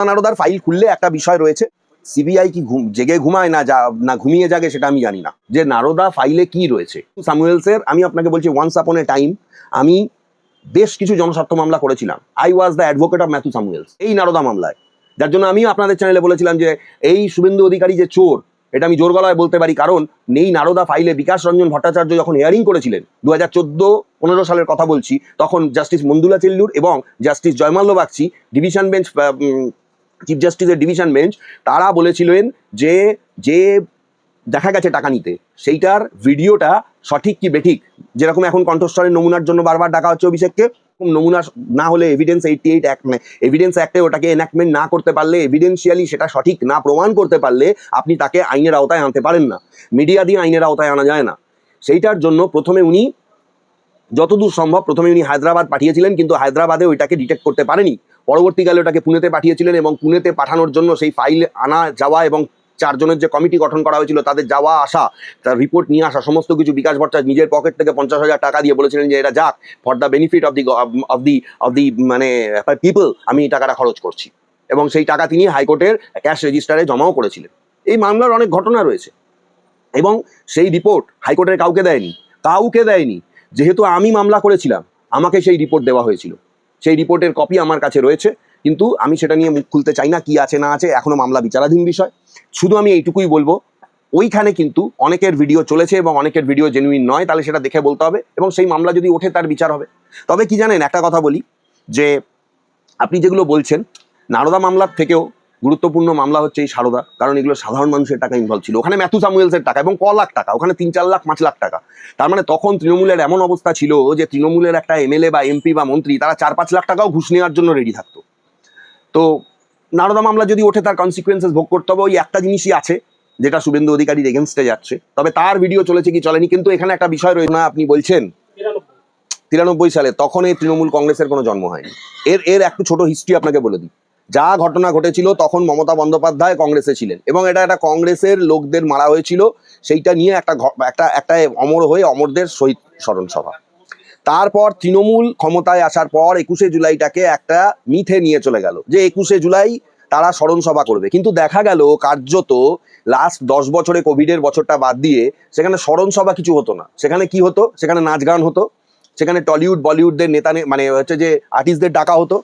নারদার file খুললে একটা বিষয় রয়েছে, সিবিআই কি জেগে ঘুমায় না ঘুমিয়ে জাগে সেটা আমি জানি না, যে নারদা ফাইলে কি রয়েছে। স্যামুয়েলসের আমি আপনাকে বলছি, ওয়ান্স আপন এ টাইম আমি বেশ কিছু জনস্বার্থ মামলা করেছিলাম। I was the advocate of Matthew Samuels এই নারদা মামলায়, যার জন্য আমি আপনাদের চ্যানেলে বলেছিলাম যে এই শুভেন্দু অধিকারী যে চোর, এটা আমি জোর গলায় বলতে পারি, কারণ নেই নারদা ফাইলে বিকাশ রঞ্জন ভট্টাচার্য যখন হিয়ারিং করেছিলেন 2014-15 সালের কথা বলছি, তখন জাস্টিস মন্দুলা চেল্লুর এবং justice Joymalya Bagchi division bench, chief জাস্টিসের ডিভিশন বেঞ্চ, তারা বলেছিলেন যে যে দেখা গেছে টাকা নিতে সেইটার ভিডিওটা সঠিক কি বেঠিক, যেরকম এখন কণ্ঠস্বরের নমুনার জন্য বারবার ডাকা হচ্ছে অভিষেককে, নমুনা না হলে এভিডেন্স 88 অ্যাক্ট, এভিডেন্স অ্যাক্টে ওটাকে এনাক্টমেন্ট না করতে পারলে, এভিডেন্সিয়ালি সেটা সঠিক না প্রমাণ করতে পারলে আপনি তাকে আইনের আওতায় আনতে পারেন না, মিডিয়া দিয়ে আইনের আওতায় আনা যায় না। সেইটার জন্য প্রথমে উনি যতদূর সম্ভব উনি হায়দ্রাবাদ পাঠিয়েছিলেন, কিন্তু হায়দ্রাবাদে ওইটাকে ডিটেক্ট করতে পারেনি। পরবর্তীকালে ওটাকে পুনেতে পাঠিয়েছিলেন এবং পুনেতে পাঠানোর জন্য সেই ফাইল আনা যাওয়া এবং 4 জনের যে কমিটি গঠন করা হয়েছিল তাদের যাওয়া আসা, তার রিপোর্ট নিয়ে আসা, সমস্ত কিছু বিকাশ ভট্টাচার্য নিজের পকেট থেকে 50,000 টাকা দিয়ে বলেছিলেন যে এটা যাক for the benefit of the মানে পিপল, আমি এই টাকাটা খরচ করছি, এবং সেই টাকা তিনি হাইকোর্টের ক্যাশ রেজিস্টারে জমাও করেছিলেন। এই মামলার অনেক ঘটনা রয়েছে এবং সেই রিপোর্ট হাইকোর্টের কাউকে দেয়নি। যেহেতু আমি মামলা করেছিলাম, আমাকে সেই রিপোর্ট দেওয়া হয়েছিল, সেই রিপোর্টের কপি আমার কাছে রয়েছে, কিন্তু আমি সেটা নিয়ে মুখ খুলতে চাই না, কি আছে না আছে এখনো মামলা বিচারাধীন বিষয়। শুধু আমি এইটুকুই বলবো, ওইখানে কিন্তু অনেকের ভিডিও চলেছে এবং অনেকের ভিডিও জেনুইন নয়, তাহলে সেটা দেখে বলতে হবে এবং সেই মামলা যদি ওঠে তার বিচার হবে। তবে কি জানেন, একটা কথা বলি, যে আপনি যেগুলো বলছেন নারদা মামলার থেকেও গুরুত্বপূর্ণ মামলা হচ্ছে এই সারদা, কারণ এগুলো সাধারণ মানুষের টাকা ইনভলভ ছিল, ওখানে ম্যাথু স্যামুয়েলসের টাকা এবং ক লাখ টাকা, ওখানে 3-4 লাখ 5 লাখ টাকা। তার মানে তখন তৃণমূলের এমন অবস্থা ছিল যে তৃণমূলের একটা এমএলএ বা এমপি বা মন্ত্রী তারা 4-5 লাখ টাকাও ঘুষ নেওয়ার জন্য রেডি থাকতো। তো নারদা মামলা যদি ওঠে তার কনসিকুয়েন্সেস ভোগ করতে হবে। ওই একটা জিনিসই আছে যেটা শুভেন্দু অধিকারীর এগেনস্টে যাচ্ছে, তবে তার ভিডিও চলেছে কি চলেনি। কিন্তু এখানে একটা বিষয় রয়েছে না, আপনি বলছেন 93 সালে, তখন এই তৃণমূল কংগ্রেসের কোনো জন্ম হয়নি। এর একটু ছোট হিস্ট্রি আপনাকে বলে দিই। যা ঘটনা ঘটেছিল তখন মমতা বন্দ্যোপাধ্যায় কংগ্রেসে ছিলেন এবং এটা কংগ্রেসের লোকদের মারা হয়েছিল, সেইটা নিয়ে একটা অমর হয়ে অমরদের শহীদ স্মরণ সভা। তারপর তৃণমূল ক্ষমতায় আসার পর 21শে জুলাইটাকে একটা মিথে নিয়ে চলে গেল যে 21শে জুলাই তারা স্মরণ সভা করবে, কিন্তু দেখা গেল কার্যত লাস্ট 10 বছরে, কোভিডের বছরটা বাদ দিয়ে, সেখানে স্মরণ সভা কিছু হতো না। সেখানে কি হতো, সেখানে নাচ গান হতো, সেখানে টলিউড বলিউডদের নেতা মানে হচ্ছে যে আর্টিস্টদের ডাকা হতো,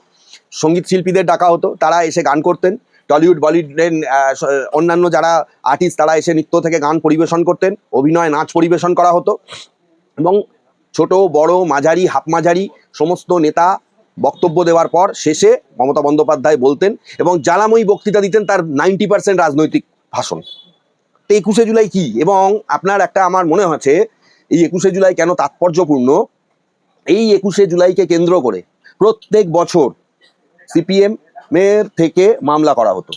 সঙ্গীত শিল্পীদের ডাকা হতো, তারা এসে গান করতেন। টলিউড বলিউডের অন্যান্য যারা আর্টিস্ট তারা এসে নৃত্য থেকে গান পরিবেশন করতেন, অভিনয় নাচ পরিবেশন করা হতো এবং ছোট বড় মাঝারি হাফ মাঝারি সমস্ত নেতা বক্তব্য দেওয়ার পর শেষে মমতা বন্দ্যোপাধ্যায় বলতেন এবং জ্বালাময়ী বক্তৃতা দিতেন, তার 90% রাজনৈতিক ভাষণ। তো 21শে জুলাই কি, এবং আপনার একটা আমার মনে হচ্ছে এই 21শে জুলাই কেন তাৎপর্যপূর্ণ, এই 21শে জুলাইকে কেন্দ্র করে প্রত্যেক বছর সিপিএম এর থেকে মামলা করা হতো।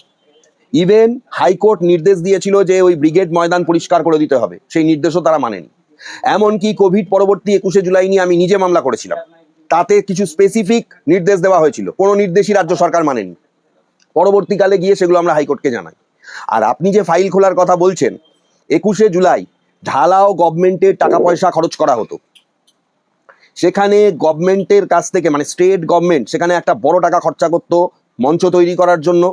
ইভেন হাইকোর্ট নির্দেশ দিয়েছিল যে ওই ব্রিগেড ময়দান পরিষ্কার করে দিতে হবে, সেই নির্দেশও তারা মানেনি। এমনকি কোভিড পরবর্তী 21শে জুলাই নিয়ে আমি নিজে মামলা করেছিলাম, তাতে কিছু স্পেসিফিক নির্দেশ দেওয়া হয়েছিল, কোনো নির্দেশই রাজ্য সরকার মানেনি। পরবর্তীকালে গিয়ে সেগুলো আমরা হাইকোর্টকে জানাই। আর আপনি যে ফাইল খোলার কথা বলছেন, 21শে জুলাই ঢালাও গভর্নমেন্টের টাকা পয়সা খরচ করা হতো, সেখানে গভর্নমেন্টের কাছ থেকে মানে স্টেট গভর্নমেন্ট সেখানে একটা বড় টাকা খরচা করতো মঞ্চ তৈরি করার জন্য,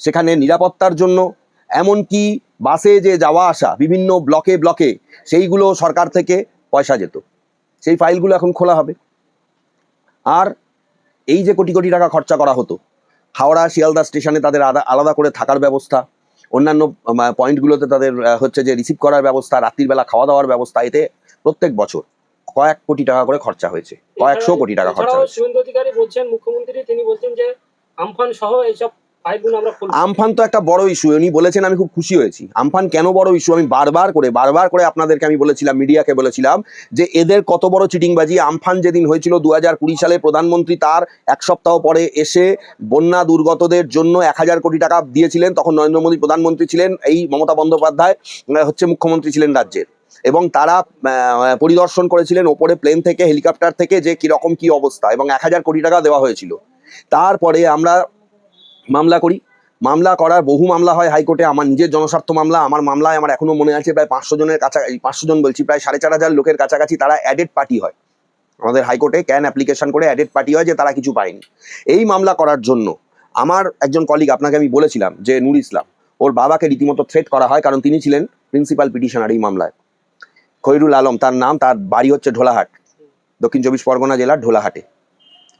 সেখানে নিরাপত্তার জন্য, এমনকি বাসে যে যাওয়া আসা বিভিন্ন ব্লকে সেইগুলো সরকার থেকে পয়সা যেত। সেই ফাইলগুলো এখন খোলা হবে। আর এই যে কোটি কোটি টাকা খরচা করা হতো, হাওড়া শিয়ালদা স্টেশনে তাদের আলাদা করে থাকার ব্যবস্থা, অন্যান্য পয়েন্টগুলোতে তাদের হচ্ছে যে রিসিভ করার ব্যবস্থা, রাত্রিবেলা খাওয়া দাওয়ার ব্যবস্থা, এতে প্রত্যেক বছর কয়েক কোটি টাকা করে খরচা হয়েছে, কয়েকশো কোটি টাকা খরচা হয়েছে। শুভেন্দু অধিকারী বলছেন, মুখ্যমন্ত্রী তিনি বলছেন যে আমফান সহ এইসব ফাইলগুলো আমরা খুলব। আমফান তো একটা বড় ইস্যু, উনি বলেছেন, আমি খুব খুশি হয়েছি। আমফান কেন বড় ইস্যু, আমি বারবার করে আপনাদেরকে আমি বলেছিলাম, মিডিয়াকে বলেছিলাম যে এদের কত বড় চিটিংবাজি। আমফান যেদিন হয়েছিল 2020 সালে, প্রধানমন্ত্রী তার 1 সপ্তাহ পরে এসে বন্যা দুর্গতদের জন্য 1000 কোটি টাকা দিয়েছিলেন। তখন নরেন্দ্র মোদী প্রধানমন্ত্রী ছিলেন, এই মমতা বন্দ্যোপাধ্যায় হচ্ছে মুখ্যমন্ত্রী ছিলেন রাজ্যের, এবং তারা পরিদর্শন করেছিলেন ওপরে প্লেন থেকে, হেলিকপ্টার থেকে, যে কিরকম কি অবস্থা, এবং 1000 কোটি টাকা দেওয়া হয়েছিল। তারপরে আমরা মামলা করি, মামলা করার বহু মামলা হয় হাইকোর্টে। আমার নিজের জনস্বার্থ মামলা, আমার মামলায় আমার এখনো মনে আছে প্রায় 500 জনের কাছাকাছি, 500 জন বলছি, প্রায় 4500 লোকের কাছাকাছি তারা অ্যাডেড পার্টি হয় আমাদের হাইকোর্টে, ক্যান অ্যাপ্লিকেশন করে অ্যাডেড পার্টি হয় যে তারা কিছু পায়নি। এই মামলা করার জন্য আমার একজন কলিগ, আপনাকে আমি বলেছিলাম যে নূর ইসলাম, ওর বাবাকে রীতিমতো থ্রেট করা হয়, কারণ তিনি ছিলেন প্রিন্সিপাল পিটিশনার এই মামলায়। খৈরুল আলম তার নাম, তার বাড়ি হচ্ছে ঢোলাহাট, দক্ষিণ চব্বিশ পরগনা জেলার ঢোলাহাটে,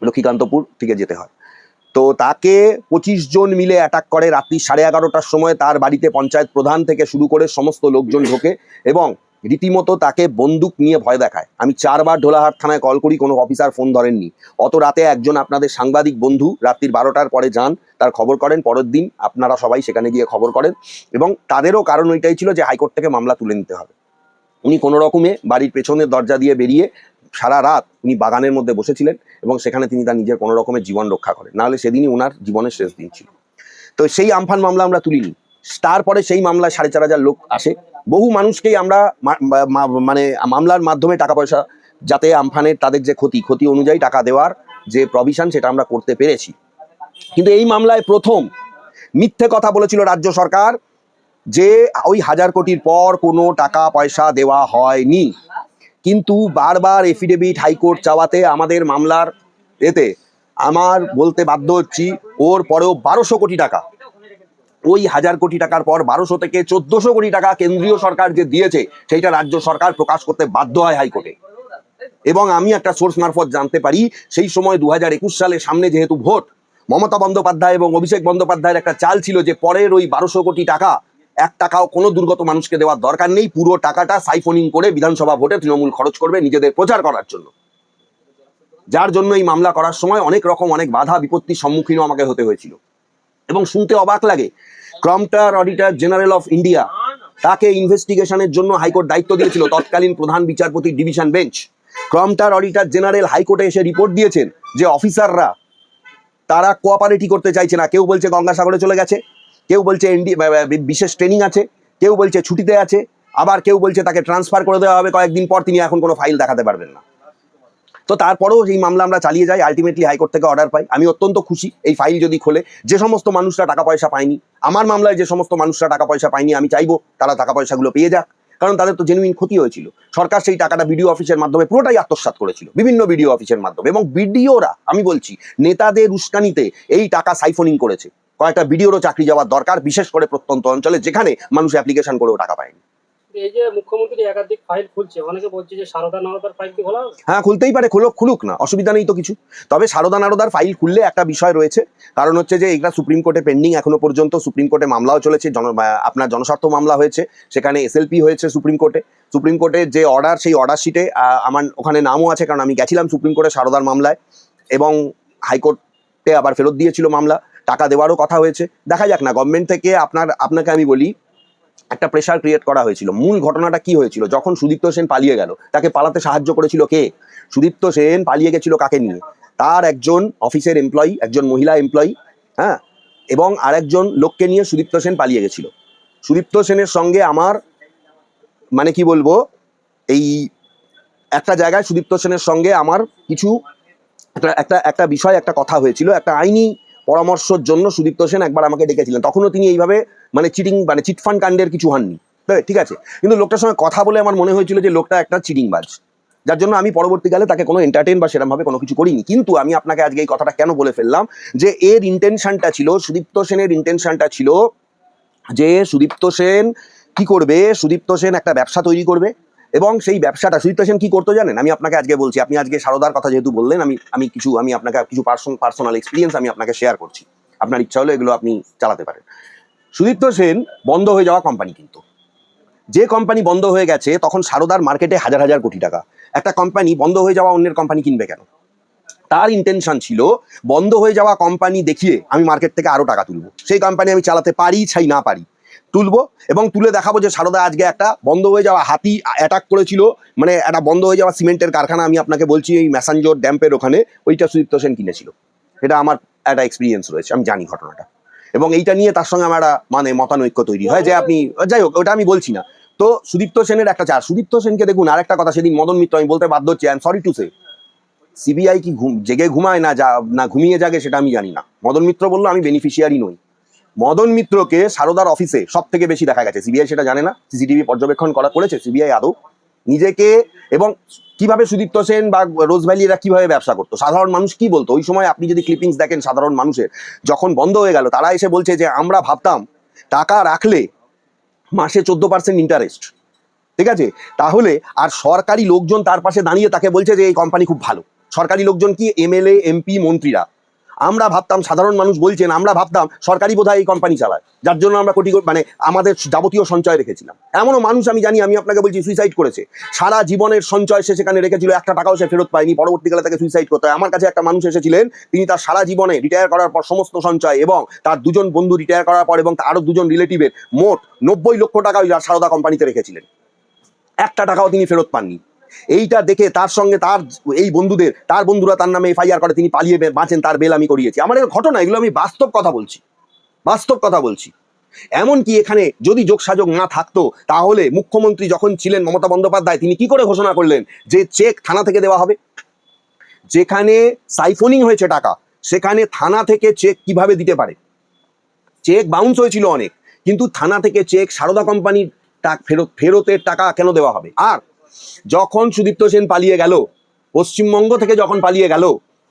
লক্ষ্মীকান্তপুর থেকে যেতে হয়। তো তাকে 25 জন মিলে অ্যাটাক করে রাত্রি 11:30টার সময়। তার বাড়িতে পঞ্চায়েত প্রধান থেকে শুরু করে সমস্ত লোকজন ঢোকে এবং রীতিমতো তাকে বন্দুক নিয়ে ভয় দেখায়। আমি 4বার ঢোলাহাট থানায় কল করি, কোনো অফিসার ফোন ধরেননি। অত রাতে একজন আপনাদের সাংবাদিক বন্ধু রাত্রির 12টার পরে যান, তার খবর করেন। পরের দিন আপনারা সবাই সেখানে গিয়ে খবর করেন এবং তাদেরও কারণ ওইটাই ছিল যে হাইকোর্ট থেকে মামলা তুলে নিতে হবে। উনি কোনো রকমে বাড়ির পেছনের দরজা দিয়ে বেরিয়ে সারা রাত উনি বাগানের মধ্যে বসেছিলেন এবং সেখানে তিনি তার নিজের কোনো রকমের জীবন রক্ষা করেন, নাহলে সেদিনই ওনার জীবনের শেষ দিন ছিল। তো সেই আমফান মামলা আমরা তুলিনি। তারপরে সেই মামলায় 4,500 লোক আসে। বহু মানুষকেই আমরা মানে মামলার মাধ্যমে টাকা পয়সা, যাতে আমফানের তাদের যে ক্ষতি অনুযায়ী টাকা দেওয়ার যে প্রভিশন, সেটা আমরা করতে পেরেছি। কিন্তু এই মামলায় প্রথম মিথ্যে কথা বলেছিল রাজ্য সরকার যে ওই 1000 কোটির পর কোনো টাকা পয়সা দেওয়া হয়নি। কিন্তু বারবার এফিডেভিট হাইকোর্ট চাওয়াতে আমাদের মামলার এতে আমার বলতে বাধ্য হচ্ছি, ওর পরেও 1200 কোটি টাকা, ওই 1000 কোটি টাকার পর 1200 থেকে 1400 কোটি টাকা কেন্দ্রীয় সরকার যে দিয়েছে, সেইটা রাজ্য সরকার প্রকাশ করতে বাধ্য হয় হাইকোর্টে। এবং আমি একটা সোর্স মারফত জানতে পারি, সেই সময় 2021 সালে সামনে যেহেতু ভোট, মমতা বন্দ্যোপাধ্যায় এবং অভিষেক বন্দ্যোপাধ্যায়ের একটা চাল ছিল যে পরের ওই 1200 কোটি টাকা 1 টাকাও কোনো দুর্গত মানুষকে দেওয়ার দরকার নেই, পুরো টাকাটা সাইফোনিং করে বিধানসভা ভোটে তৃণমূল খরচ করবে নিজেদের প্রচার করার জন্য। যার জন্য এই মামলা করার সময় অনেক বাধা বিপত্তির সম্মুখীনও আমাকে হতে হয়েছিল। এবং শুনতে অবাক লাগে, comptroller auditor general of India, তাকে ইনভেস্টিগেশনের জন্য হাইকোর্ট দায়িত্ব দিয়েছিল, তৎকালীন প্রধান বিচারপতি division bench. Comptroller auditor general হাইকোর্টে এসে রিপোর্ট দিয়েছেন যে অফিসাররা তারা কোঅপারেটই করতে চাইছে না। কেউ বলছে গঙ্গাসাগরে চলে গেছে, কেউ বলছে বিশেষ ট্রেনিং আছে, কেউ বলছে ছুটিতে আছে, আবার কেউ বলছে তাকে ট্রান্সফার করে দেওয়া হবে কয়েকদিন পর, তিনি এখন কোনো ফাইল দেখাতে পারবেন না। তো তারপরেও এই মামলা আমরা চালিয়ে যাই, আলটিমেটলি হাইকোর্ট থেকে অর্ডার পাই। আমি অত্যন্ত খুশি, এই ফাইল যদি খোলে, যে সমস্ত মানুষরা টাকা পয়সা পায়নি, আমার মামলায় যে সমস্ত মানুষরা টাকা পয়সা পায়নি, আমি চাইবো তারা টাকা পয়সাগুলো পেয়ে যাক, কারণ তাদের তো জেনুইন ক্ষতি হয়েছিল। সরকার সেই টাকাটা বিডিও অফিসের মাধ্যমে পুরোটাই আত্মসাৎ করেছিল, বিভিন্ন বিডিও অফিসের মাধ্যমে, এবং বিডিওরা, আমি বলছি নেতাদের উস্কানিতে এই টাকা সাইফোনিং করেছে। কয়েকটা বিডিওরও চাকরি যাওয়ার দরকার, বিশেষ করে প্রত্যন্ত অঞ্চলে যেখানে মানুষ অ্যাপ্লিকেশন করেও টাকা পায়নি। এই যে মুখ্যমন্ত্রী একাধিক ফাইল খুলছে, অনেকে বলছে যে সারদা নারদার ফাইল কি খোলা হবে? হ্যাঁ, খুলতেই পারে, খুলুক না, অসুবিধা নেই তো কিছু। তবে সারদা নারদার ফাইল খুললে একটা বিষয় রয়েছে, কারণ হচ্ছে যে এটা সুপ্রিম কোর্টে পেন্ডিং এখনো পর্যন্ত। সুপ্রিম কোর্টে মামলাও চলেছে, আপনার জনস্বার্থ মামলা হয়েছে, সেখানে এসএলপি হয়েছে সুপ্রিম কোর্টে। সুপ্রিম কোর্টের যে অর্ডার, সেই অর্ডার শিটে আমার ওখানে নামও আছে, কারণ আমি গেছিলাম সুপ্রিম কোর্টে সারদার মামলায়, এবং হাইকোর্টে আবার ফেরত দিয়েছিল মামলা, টাকা দেওয়ারও কথা হয়েছে। দেখা যাক না, গভর্নমেন্ট থেকে আপনাকে আমি বলি, একটা প্রেশার ক্রিয়েট করা হয়েছিল। মূল ঘটনাটা কি হয়েছিল, যখন সুদীপ্ত সেন পালিয়ে গেল, তাকে পালাতে সাহায্য করেছিল কে? সুদীপ্ত সেন পালিয়ে গেছিল কাকে নিয়ে? তার একজন অফিসের এমপ্লয়ি, একজন মহিলা এমপ্লয়ি, হ্যাঁ, এবং আরেকজন লোককে নিয়ে সুদীপ্ত সেন পালিয়ে গেছিল। সুদীপ্ত সেনের সঙ্গে আমার, মানে কি বলবো, এই একটা জায়গায় সুদীপ্ত সেনের সঙ্গে আমার কিছু একটা বিষয়, একটা কথা হয়েছিল, একটা আইনি পরামর্শের জন্য সুদীপ্ত সেন একবার আমাকে ডেকেছিলেন। তখনও তিনি এইভাবে চিটফান্ড কাণ্ডের কিছু হননি, ঠিক আছে, কিন্তু লোকটার সঙ্গে কথা বলে আমার মনে হয়েছিল যে লোকটা একটা চিটিংবাজ, যার জন্য আমি পরবর্তীকালে তাকে কোনো এন্টারটেইন বা সেরকমভাবে কোনো কিছু করিনি। কিন্তু আমি আপনাকে আজকে এই কথাটা কেন বলে ফেললাম, যে এর ইন্টেনশনটা ছিল, সুদীপ্ত সেনের ইন্টেনশনটা ছিল যে সুদীপ্ত সেন কি করবে, সুদীপ্ত সেন একটা ব্যবসা তৈরি করবে, এবং সেই ব্যবসাটা সুদীপ্ত সেন কি করতো জানেন? আমি আপনাকে আজকে বলছি, আপনি আজকে সারদার কথা যেহেতু বললেন, আমি আপনাকে কিছু পার্সোনাল এক্সপিরিয়েন্স আমি আপনাকে শেয়ার করছি, আপনার ইচ্ছা হলে এগুলো আপনি চালাতে পারেন। সুদীপ্ত সেন বন্ধ হয়ে যাওয়া কোম্পানি কিনতো। যে কোম্পানি বন্ধ হয়ে গেছে, তখন সারদার মার্কেটে হাজার হাজার কোটি টাকা। একটা কোম্পানি বন্ধ হয়ে যাওয়া অন্যের কোম্পানি কিনবে কেন? তার ইন্টেনশন ছিল বন্ধ হয়ে যাওয়া কোম্পানি দেখিয়ে আমি মার্কেট থেকে আরো টাকা তুলবো, সেই কোম্পানি আমি চালাতে পারি ছাই না পারি, তুলবো এবং তুলে দেখাবো যে সারদা আজকে একটা বন্ধ হয়ে যাওয়া, হাতি অ্যাটাক করেছিল, মানে একটা বন্ধ হয়ে যাওয়া সিমেন্টের কারখানা, আমি আপনাকে বলছি এই ম্যাসাঞ্জোর ড্যাম্পের ওখানে, ওইটা সুদীপ্ত সেন কিনেছিল। এটা আমার একটা এক্সপিরিয়েন্স রয়েছে, আমি জানি ঘটনাটা, এবং এইটা নিয়ে তার সঙ্গে আমার একটা মতানৈক্য তৈরি হয় যে আপনি, যাই হোক ওটা আমি বলছি না। তো সুদীপ্ত সেনের একটা চার, সুদীপ্ত সেনকে দেখুন, আরেকটা কথা, সেদিন মদন মিত্র, আমি বলতে বাধ্য হচ্ছি, I am sorry to say, CBI কি জেগে ঘুমায় না ঘুমিয়ে জাগে সেটা আমি জানি না। মদন মিত্র বললো আমি বেনিফিশিয়ারি নই। মদন মিত্রকে সারদার অফিসে সব থেকে বেশি দেখা গেছে, সিবিআই সেটা জানে না। সিসিটিভি পর্যবেক্ষণ করেছে সিবিআই আদৌ? নিজেকে, এবং কিভাবে সুদীপ্ত সেন বা রোজ ভ্যালি এরা কিভাবে ব্যবসা করতো, সাধারণ মানুষ কি বলতো ওই সময়। আপনি যদি ক্লিপিংস দেখেন সাধারণ মানুষের, যখন বন্ধ হয়ে গেল তারা এসে বলছে যে আমরা ভাবতাম টাকা রাখলে মাসে 14% ইন্টারেস্ট, ঠিক আছে, তাহলে আর সরকারি লোকজন তার পাশে দাঁড়িয়ে তাকে বলছে যে এই কোম্পানি খুব ভালো। সরকারি লোকজন কি এমএলএ এমপি মন্ত্রীরা। আমরা ভাবতাম, সাধারণ মানুষ বলছেন, আমরা ভাবতাম সরকারি বোধহয় এই কোম্পানি চালায়, যার জন্য আমরা কোটি মানে আমাদের যাবতীয় সঞ্চয় রেখেছিলাম। এমনও মানুষ আমি জানি, আমি আপনাকে বলছি, সুইসাইড করেছে। সারা জীবনের সঞ্চয় সে সেখানে রেখেছিল, একটা টাকাও সে ফেরত পায়নি, পরবর্তীকালে তাকে সুইসাইড করতে হয়। আমার কাছে একটা মানুষ এসেছিলেন, তিনি তার সারা জীবনে রিটায়ার করার পর সমস্ত সঞ্চয় এবং তার দুজন বন্ধু রিটায়ার করার পর এবং আরো দুজন রিলেটিভের মোট 90 লক্ষ টাকা ওই সারদা কোম্পানিতে রেখেছিলেন, একটা টাকাও তিনি ফেরত পাননি। এইটা দেখে তার সঙ্গে তার এই বন্ধুদের, তার বন্ধুরা তার নামে এফআইআর করে, তিনি পালিয়ে বাঁচেন, তার বেল আমি করিয়েছি। আমার এই ঘটনা, এগুলো আমি বাস্তব কথা বলছি, বাস্তব কথা বলছি। এমনকি এখানে যদি যোগসাযোগ না থাকতো, তাহলে মুখ্যমন্ত্রী যখন ছিলেন মমতা বন্দ্যোপাধ্যায়, তিনি কি করে ঘোষণা করলেন যে চেক থানা থেকে দেওয়া হবে? যেখানে সাইফোনিং হয়েছে টাকা, সেখানে থানা থেকে চেক কিভাবে দিতে পারে? চেক বাউন্স হয়েছিল অনেক, কিন্তু থানা থেকে চেক সারদা কোম্পানির ফেরতের টাকা কেন দেওয়া হবে? আর যখন সুদীপ্ত সেন পালিয়ে গেল, পশ্চিমবঙ্গ থেকে যখন পালিয়ে গেল,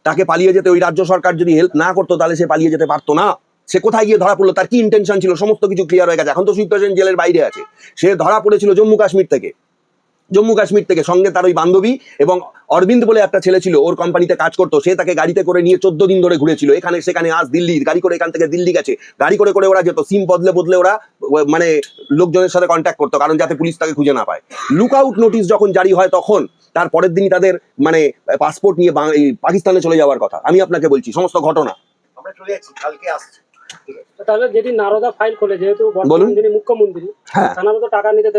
তাকে পালিয়ে যেতে ওই রাজ্য সরকার যদি হেল্প না করতো, তাহলে সে পালিয়ে যেতে পারতো না। সে কোথায় গিয়ে ধরা পড়লো, তার কি ইন্টেনশন ছিল, সমস্ত কিছু ক্লিয়ার হয়ে গেছে। এখন তো সুদীপ্ত সেন জেলের বাইরে আছে। সে ধরা পড়েছিল জম্মু কাশ্মীর থেকে, সঙ্গে তার ওই বান্ধবী এবং অরবিন্দ বলে একটা ছেলে ছিল, ওর কোম্পানিতে কাজ করতো। সে তাকে গাড়িতে করে নিয়ে 14 দিন ধরে ঘুরেছিল, এখানে সেখানে, আজ দিল্লি গাড়ি করে, এখান থেকে দিল্লি গেছে, গাড়ি করে করে ওরা যেত, সিম বদলে বদলে ওরা মানে লোকজনের সাথে কন্ট্যাক্ট করতো, কারণ যাতে পুলিশ তাকে খুঁজে না পায়। লুক আউট নোটিশ যখন জারি হয়, তখন তার পরের দিনই তাদের মানে পাসপোর্ট নিয়ে পাকিস্তানে চলে যাওয়ার কথা। আমি আপনাকে বলছি সমস্ত ঘটনা। আমরা চলে যাচ্ছি, কালকে আসছি। তাহলে যদি নারদা ফাইল খোলে, যেহেতু বর্তমান যিনি মুখ্যমন্ত্রী, হ্যাঁ, তাহলে তো টাকা নিতে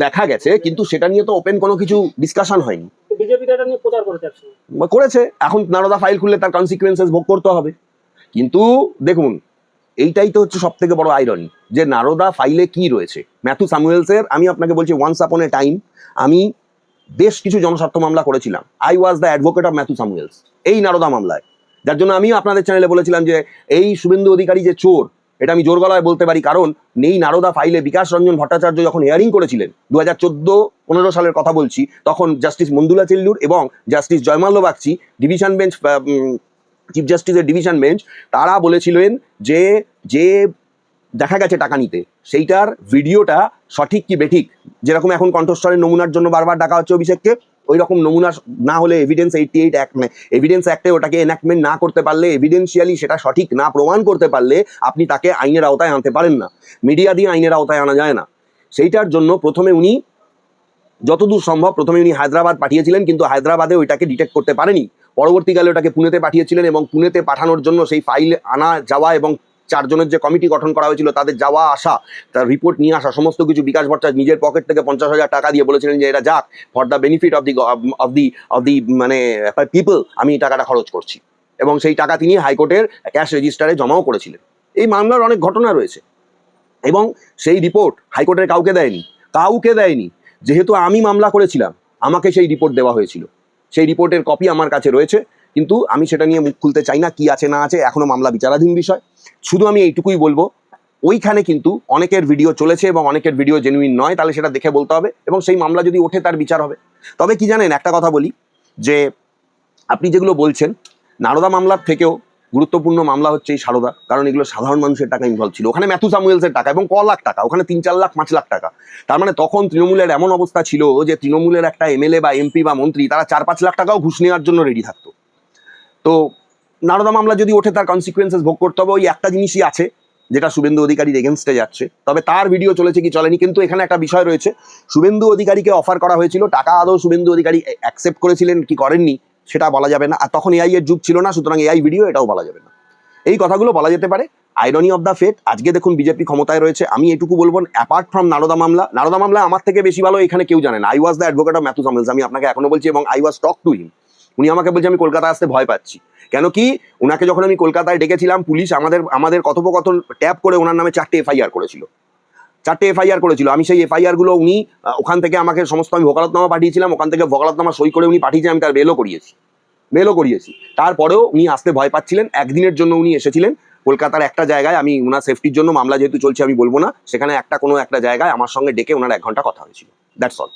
দেখা গেছে, কিন্তু সেটা নিয়ে তো ওপেন কোনো কিছু ডিসকাশন হয়নি। বিজেপি এটা নিয়ে প্রচার করেছে একসময়। করেছে, এখন নারদা ফাইল খুললে তার কনসিকুয়েন্সেস ভোগ করতে হবে। কিন্তু দেখুন, এইটাই তো হচ্ছে সব থেকে বড় আইরনি, যে নারদা ফাইলে কি রয়েছে। ম্যাথু স্যামুয়েলসের, আমি আপনাকে বলছি, ওয়ান্স আপন এ টাইম আমি বেশ কিছু জনস্বার্থ মামলা করেছিলাম। I was the advocate of Matthew Samuels এই নারদা মামলায়, যার জন্য আমি আপনাদের চ্যানেলে বলেছিলাম যে এই শুভেন্দু অধিকারী যে চোর, এটা আমি জোর গলায় বলতে পারি। কারণ নেই নারদা ফাইলে বিকাশ রঞ্জন ভট্টাচার্য যখন হিয়ারিং করেছিলেন 2014-15 সালের কথা বলছি, তখন জাস্টিস মন্দুলা চেল্লুর এবং justice Joymalya Bagchi division bench, chief জাস্টিসের ডিভিশন বেঞ্চ, তারা বলেছিলেন যে যে দেখা গেছে টাকা নিতে, সেইটার ভিডিওটা সঠিক কি বেঠিক। যেরকম এখন কণ্ঠস্বরের নমুনার জন্য বারবার ডাকা হচ্ছে অভিষেককে, ওই রকম নমুনা না হলে এভিডেন্স 88 অ্যাক্ট, এভিডেন্স অ্যাক্টে ওটাকে এনাক্টমেন্ট না করতে পারলে, এভিডেন্সিয়ালি সেটা সঠিক না প্রমাণ করতে পারলে, আপনি তাকে আইনের আওতায় আনতে পারেন না। মিডিয়া দিয়ে আইনের আওতায় আনা যায় না। সেইটার জন্য প্রথমে উনি যতদূর সম্ভব উনি হায়দ্রাবাদ পাঠিয়েছিলেন, কিন্তু হায়দ্রাবাদে ওইটাকে ডিটেক্ট করতে পারেনি। পরবর্তীকালে ওটাকে পুনেতে পাঠিয়েছিলেন, এবং পুনেতে পাঠানোর জন্য সেই ফাইল আনা যাওয়া এবং 4 জনের যে কমিটি গঠন করা হয়েছিল তাদের যাওয়া আসা, তার রিপোর্ট নিয়ে আসা, সমস্ত কিছু বিকাশ ভট্টাচার্য নিজের পকেট থেকে 50,000 টাকা দিয়ে বলেছিলেন যে এটা যাক, for the benefit of the মানে পিপল, আমি টাকাটা খরচ করছি। এবং সেই টাকা তিনি হাইকোর্টের ক্যাশ রেজিস্টারে জমাও করেছিলেন। এই মামলার অনেক ঘটনা রয়েছে, এবং সেই রিপোর্ট হাইকোর্টের কাউকে দেয়নি। যেহেতু আমি মামলা করেছিলাম, আমাকে সেই রিপোর্ট দেওয়া হয়েছিল, সেই রিপোর্টের কপি আমার কাছে রয়েছে, কিন্তু আমি সেটা নিয়ে মুখ খুলতে চাই না, কি আছে না আছে, এখনো মামলা বিচারাধীন বিষয়। শুধু আমি এইটুকুই বলবো, ওইখানে কিন্তু অনেকের ভিডিও চলেছে এবং অনেকের ভিডিও জেনুইন নয়, তাহলে সেটা দেখে বলতে হবে, এবং সেই মামলা যদি ওঠে তার বিচার হবে। তবে কি জানেন, একটা কথা বলি, যে আপনি যেগুলো বলছেন, নারদা মামলার থেকেও গুরুত্বপূর্ণ মামলা হচ্ছে এই সারদা, কারণ এগুলো সাধারণ মানুষের টাকা ইনভলভ ছিল। ওখানে ম্যাথু স্যামুয়েলসের টাকা, এবং ক লাখ টাকা, ওখানে 3-4 লাখ 5 লাখ টাকা। তার মানে তখন তৃণমূলের এমন অবস্থা ছিল যে তৃণমূলের একটা এমএলএ বা এমপি বা মন্ত্রী, তারা 4-5 লাখ টাকাও ঘুষ নেওয়ার জন্য রেডি থাকতো। তো নারদা মামলা যদি ওঠে, তার কনসিকুয়েন্সেস ভোগ করতে হবে। ওই একটা জিনিসই আছে যেটা শুভেন্দু অধিকারীর এগেনস্টে যাচ্ছে, তবে তার ভিডিও চলেছে কি চলেনি। কিন্তু এখানে একটা বিষয় রয়েছে, শুভেন্দু অধিকারীকে অফার করা হয়েছিল টাকা, আদৌ শুভেন্দু অধিকারী অ্যাকসেপ্ট করেছিলেন কি করেননি সেটা বলা যাবে না, আর তখন এআই এর যুগ ছিল না, সুতরাং এআই ভিডিও এটাও বলা যাবে না। এই কথাগুলো বলা যেতে পারে। আইরনি অফ দ্য ফেট, আজকে দেখুন বিজেপি ক্ষমতায় রয়েছে। আমি এটুকু বলবো, অ্যাপার্ট ফ্রম নারদা মামলা আমার থেকে বেশি ভালো এখানে কেউ জানে না। I was the advocate of Matthew Samuels, আমি আপনাকে এখনো বলছি, এবং I was talk to him. উনি আমাকে বলছে আমি কলকাতা আসতে ভয় পাচ্ছি। কেন কি, ওনাকে যখন আমি কলকাতায় ডেকেছিলাম, পুলিশ আমাদের কথোপকথন ট্যাপ করে ওনার নামে 4টে এফআইআর করেছিল। আমি সেই এফআইআর গুলো, উনি ওখান থেকে আমাকে সমস্ত, আমি ওকালতনামা পাঠিয়েছিলাম, ওখান থেকে ওকালতনামা সই করে উনি পাঠিয়েছেন, আমি তার বেলও করিয়েছি। তারপরেও উনি আসতে ভয় পাচ্ছিলেন। একদিনের জন্য উনি এসেছিলেন, কলকাতার একটা জায়গায় আমি ওনার সেফটির জন্য মামলা যেহেতু চলছে আমি বলবো না, সেখানে কোনো একটা জায়গায় আমার সঙ্গে ডেকে ওনার 1 ঘন্টা কথা হয়েছিল, দ্যাটস অল।